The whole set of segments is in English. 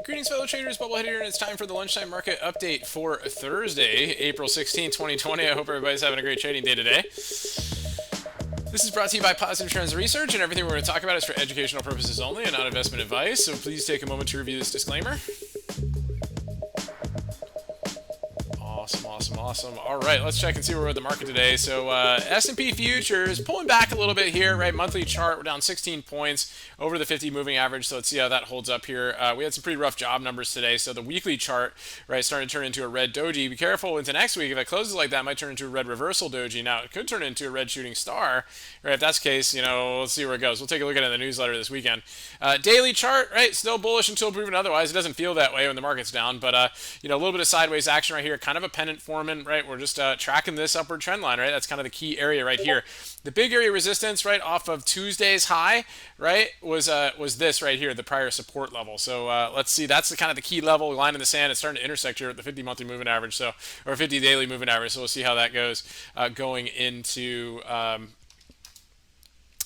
Greetings, fellow traders. Bubblehead here, and it's time for the Lunchtime Market Update for Thursday, April 16, 2020. I hope everybody's having a great trading day today. This is brought to you by Positive Trends Research, and everything we're going to talk about is for educational purposes only and not investment advice, so please take a moment to review this disclaimer. Awesome. All right, let's check and see where we're at the market today. So S&P futures pulling back a little bit here, right? Monthly chart, we're down 16 points over the 50 moving average. So let's see how that holds up here. We had some pretty rough job numbers today. So the weekly chart, right, starting to turn into a red doji. Be careful into next week. If it closes like that, it might turn into a red reversal doji. Now, it could turn into a red shooting star, right? If that's the case, let's see where it goes. We'll take a look at it in the newsletter this weekend. Daily chart, right? Still bullish until proven otherwise. It doesn't feel that way when the market's down, but a little bit of sideways action right here. Kind of a pennant forming, right? We're just tracking this upward trend line, right? That's kind of the key area right here. The big area of resistance, right, off of Tuesday's high, right, was this right here, the prior support level. So let's see. That's the kind of the key level, line in the sand. It's starting to intersect here with the 50 monthly moving average, or 50 daily moving average. So we'll see how that goes going into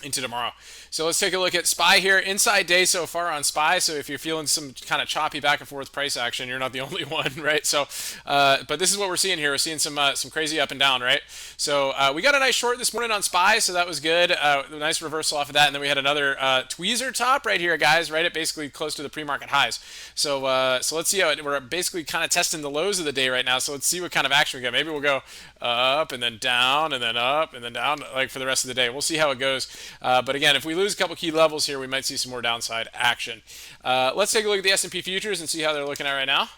tomorrow. So let's take a look at SPY here. Inside day so far on SPY. So if you're feeling some kind of choppy back and forth price action, you're not the only one, right? So, but this is what we're seeing here. We're seeing some crazy up and down, right? So we got a nice short this morning on SPY, so that was good. Nice reversal off of that, and then we had another tweezer top right here, guys. Right at basically close to the pre-market highs. So let's see how we're basically kind of testing the lows of the day right now. So let's see what kind of action we get. Maybe we'll go up and then down and then up and then down, like for the rest of the day. We'll see how it goes. But again, if we lose a couple key levels here, we might see some more downside action. Let's take a look at the S&P futures and see how they're looking at right now.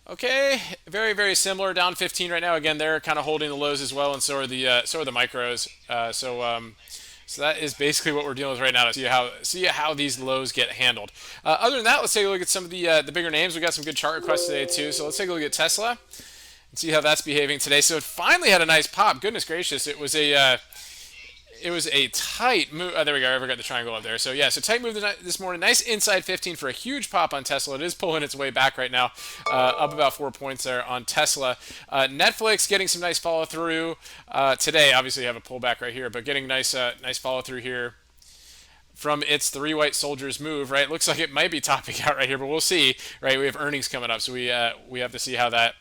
Okay, very similar, down 15 right now. Again, they're kind of holding the lows as well, and so are the micros. So that is basically what we're dealing with right now, to see how these lows get handled. Other than that, let's take a look at some of the bigger names. We got some good chart requests today too. So let's take a look at Tesla and see how that's behaving today. So it finally had a nice pop. Goodness gracious, it was a tight move. There we go. I forgot the triangle up there. So yeah, so tight move this morning. Nice inside 15 for a huge pop on Tesla. It is pulling its way back right now, up about 4 points there on Tesla. Netflix getting some nice follow through today. Obviously, you have a pullback right here, but getting nice follow through here from its three white soldiers move, right? Looks like it might be topping out right here, but we'll see, right? We have earnings coming up, so we have to see how that,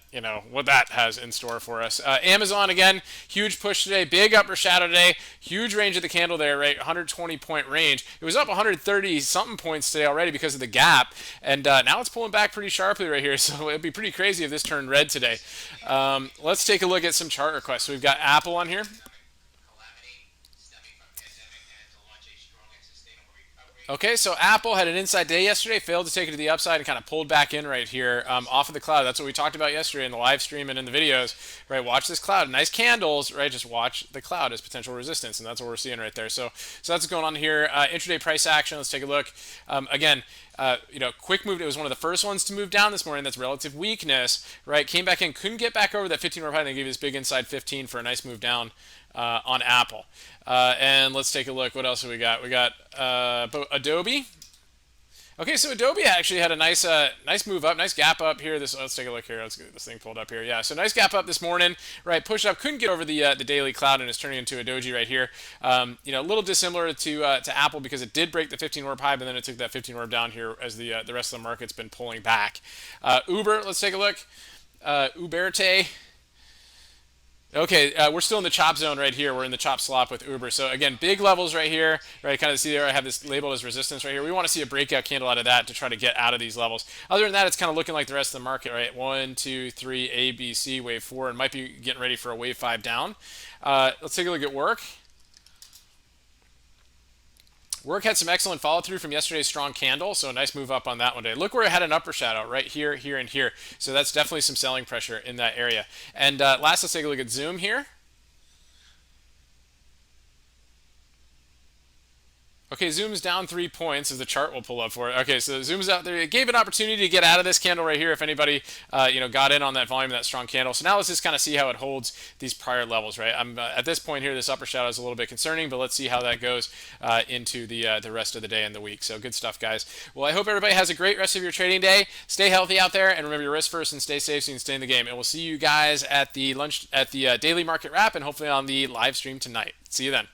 what that has in store for us. Amazon, again, huge push today, big upper shadow today, huge range of the candle there, right? 120-point range. It was up 130-something points today already because of the gap, and now it's pulling back pretty sharply right here, so it'd be pretty crazy if this turned red today. Let's take a look at some chart requests. So we've got Apple on here. Okay, so Apple had an inside day yesterday, failed to take it to the upside and kind of pulled back in right here off of the cloud. That's what we talked about yesterday in the live stream and in the videos, right? Watch this cloud. Nice candles, right? Just watch the cloud as potential resistance, and that's what we're seeing right there. So that's what's going on here. Intraday price action, let's take a look. Again, quick move. It was one of the first ones to move down this morning. That's relative weakness, right? Came back in, couldn't get back over that 15-hour high. They gave you this big inside 15 for a nice move down on Apple. And let's take a look. What else have we got? We got Adobe. Okay, so Adobe actually had a nice move up, nice gap up here. Let's take a look here. Let's get this thing pulled up here. Yeah, so nice gap up this morning, right? Push up, couldn't get over the daily cloud, and it's turning into a doji right here. A little dissimilar to Apple because it did break the 15-orb high, but then it took that 15-orb down here as the rest of the market's been pulling back. Uber, let's take a look. Uberte. Okay, we're still in the chop zone right here. We're in the chop slop with Uber. So again, big levels right here, right? Kind of see there, I have this labeled as resistance right here. We want to see a breakout candle out of that to try to get out of these levels. Other than that, it's kind of looking like the rest of the market, right? 1, 2, 3, A, B, C, wave 4, and might be getting ready for a wave 5 down. Let's take a look at work. Work had some excellent follow through from yesterday's strong candle, so a nice move up on that one day. Look where it had an upper shadow, right here, here, and here. So that's definitely some selling pressure in that area. And last, let's take a look at Zoom here. Okay, Zoom's down 3 points as the chart will pull up for it. Okay, so Zoom's out there. It gave an opportunity to get out of this candle right here if anybody, got in on that volume, that strong candle. So now let's just kind of see how it holds these prior levels, right? I'm at this point here, this upper shadow is a little bit concerning, but let's see how that goes into the rest of the day and the week. So good stuff, guys. Well, I hope everybody has a great rest of your trading day. Stay healthy out there, and remember your risk first and stay safe so you can stay in the game. And we'll see you guys at the daily market wrap and hopefully on the live stream tonight. See you then.